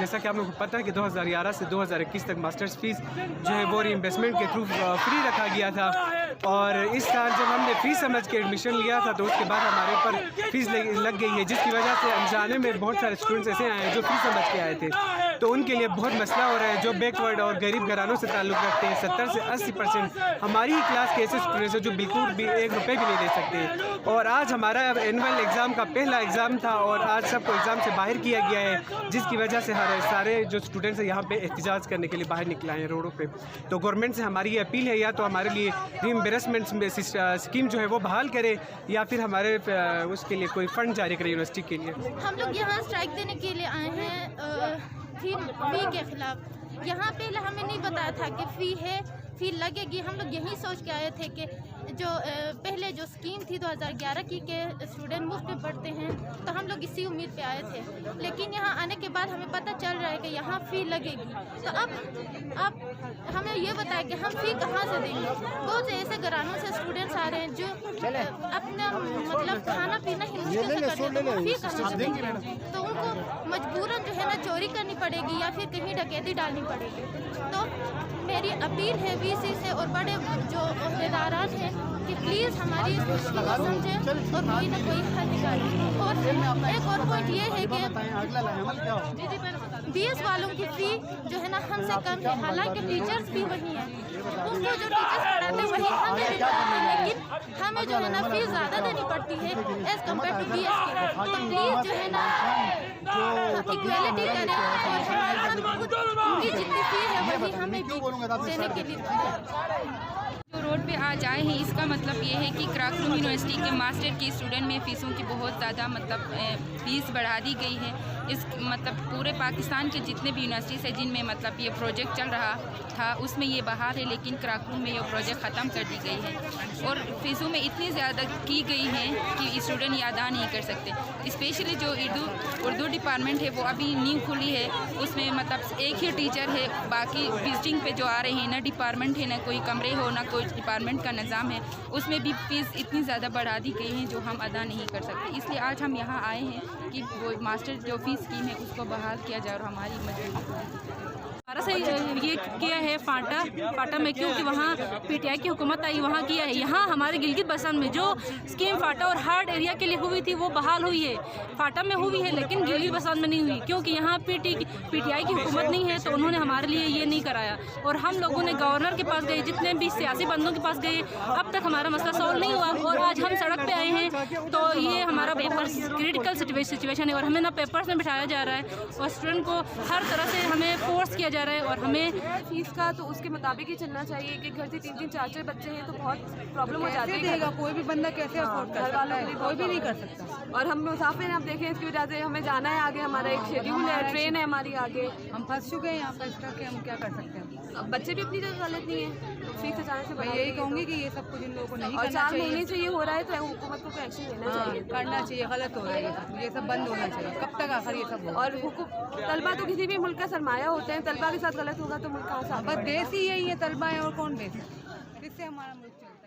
जैसा कि आप लोगों को पता है कि 2011 से 2021 तक मास्टर्स फीस जो है वो रीइंवेस्टमेंट के थ्रू फ्री रखा गया था। और इस साल जब हमने फ़ीस समझ के एडमिशन लिया था तो उसके बाद हमारे ऊपर फ़ीस लग गई है, जिसकी वजह से अनजाने में बहुत सारे स्टूडेंट्स ऐसे आए हैं जो फ़ीस समझ के आए थे। तो उनके लिए बहुत मसला हो रहा है जो बैकवर्ड और गरीब घरानों से ताल्लुक़ रखते हैं। 70 से 80% हमारी ही क्लास के ऐसे स्टूडेंट्स हैं जो बिल्कुल भी 1 रुपये भी नहीं दे सकते। और आज हमारा एनुअल एग्ज़ाम का पहला एग्ज़ाम था और आज सबको एग्ज़ाम से बाहर किया गया है, जिसकी वजह से सारे जो स्टूडेंट्स हैं यहाँ पे एहतजाज करने के लिए बाहर निकले हैं रोडों पे। तो गवर्नमेंट से हमारी ये अपील है, या तो हमारे लिए रीइंबर्समेंट स्कीम जो है वो बहाल करे या फिर हमारे उसके लिए कोई फ़ंड जारी करे यूनिवर्सिटी के लिए। हम लोग यहाँ स्ट्राइक देने के लिए आए हैं फ़ी के ख़िलाफ़। यहाँ पहले हमें नहीं बताया था कि फ़ी लगेगी। हम लोग यही सोच के आए थे कि जो पहले जो स्कीम थी 2011 की के स्टूडेंट मुफ्त में पढ़ते हैं, तो हम लोग इसी उम्मीद पे आए थे। लेकिन यहाँ आने के बाद हमें पता चल रहा है कि यहाँ फ़ी लगेगी। तो अब हमें ये बताया कि हम फ़ी कहाँ से देंगे। बहुत से ऐसे घरानों से स्टूडेंट्स आ रहे हैं जो अपना मतलब खाना पीना ही मुश्किल से करते हैं, तो फ़ी कहाँ से देंगे। तो उनको मजबूरन जो है ना चोरी करनी पड़ेगी या फिर कहीं डकैती डालनी पड़ेगी। तो मेरी अपील है वीसी से और बड़े जो अहदेदारान हैं कि प्लीज़ हमारी इस मुश्किल को समझें और कोई ना कोई हल निकालें। और एक और पॉइंट ये है कि BS वालों की फ़ी जो है ना हमसे कम है, हालांकि टीचर्स भी वही हैं, उनको जो टीचर्स पढ़ाते हैं वही हमें भी पढ़ाते हैं, लेकिन हमें जो है ना फ़ीस ज़्यादा देनी पड़ती है एज़ कम्पेयर टू BS के। तो प्लीज़ जो है ना इक्वलिटी करें और हम उनकी जितनी फ़ी है वही हमें भी देने के लिए जो रोड पे आज आए हैं, इसका मतलब ये है कि कराकरम यूनिवर्सिटी के मास्टर की स्टूडेंट में फ़ीसों की बहुत ज़्यादा मतलब फ़ीस बढ़ा दी गई है। इस मतलब पूरे पाकिस्तान के जितने भी यूनिवर्सिटीज़ हैं जिनमें मतलब ये प्रोजेक्ट चल रहा था उसमें ये बहाल है, लेकिन कराकरम में ये प्रोजेक्ट ख़त्म कर दी गई है। और फ़ीसों में इतनी ज़्यादा की गई है कि स्टूडेंट ये अदा नहीं कर सकते। स्पेशली जो उर्दू डिपार्टमेंट है वो अभी न्यू खुली है, उसमें मतलब एक ही टीचर है, बाकी विजिटिंग पे जो आ रहे हैं ना डिपार्टमेंट है, ना कोई कमरे हो, ना कोई डिपार्टमेंट का निज़ाम है, उसमें भी फ़ीस इतनी ज़्यादा बढ़ा दी गई है जो हम अदा नहीं कर सकते। इसलिए आज हम यहाँ आए हैं कि वो मास्टर जो फ़ीस स्कीम है उसको बहाल किया जाए और हमारी मजबूरी हमारा से ये किया है फाटा में, क्योंकि वहाँ PTI की हुकूमत आई, वहाँ किया है। यहाँ हमारे गिलगित बल्तिस्तान में जो स्कीम फाटा और हार्ड एरिया के लिए हुई थी वो बहाल हुई है, फाटा में हुई है, लेकिन गिलगित बल्तिस्तान में नहीं हुई, क्योंकि यहाँ PTI की हुकूमत नहीं है, तो उन्होंने हमारे लिए ये नहीं कराया। और हम लोगों ने गवर्नर के पास गए, जितने भी सियासी बंदों के पास गए, अब तक हमारा मसला सॉल्व नहीं हुआ। और आज हम सड़क पर आए हैं तो ये हमारा पेपर्स क्रिटिकल सिचुएशन है और हमें ना पेपर्स में बिठाया जा रहा है और स्टूडेंट को हर तरह से हमें फोर्स किया जा रहा है। और हमें फीस का तो उसके मुताबिक ही चलना चाहिए कि घर से 3-3 4-4 बच्चे हैं तो बहुत प्रॉब्लम हो जाती है। कोई भी बंदा कैसे अफोर्ड कर सकता है, कोई भी नहीं कर सकता। और हम मुसाफिर हैं, आप देखें इसकी वजह से हमें जाना है आगे, हमारा एक शेड्यूल है, ट्रेन है हमारी आगे, हम फंस चुके हैं यहाँ पर, इस करके हम क्या कर सकते हैं। अब बच्चे भी अपनी जगह गलत नहीं है, फीस अचानक से मैं यही कहूँगी कि ये सब कुछ इन लोगों को नहीं और करना 4 चाहिए। महीने से ये हो रहा है तो हुकूमत को एक्शन लेना चाहिए, करना चाहिए। गलत हो रहा है ये सब बंद होना चाहिए। कब तक आखिर ये सब होगा। और तलबा तो किसी भी मुल्क का सरमाया होते हैं, तलबा के साथ गलत होगा तो मुल्क कहाँ से। बस देश ही यही है, तलबा है और कौन देश है, इससे हमारा मुल्क चलता है।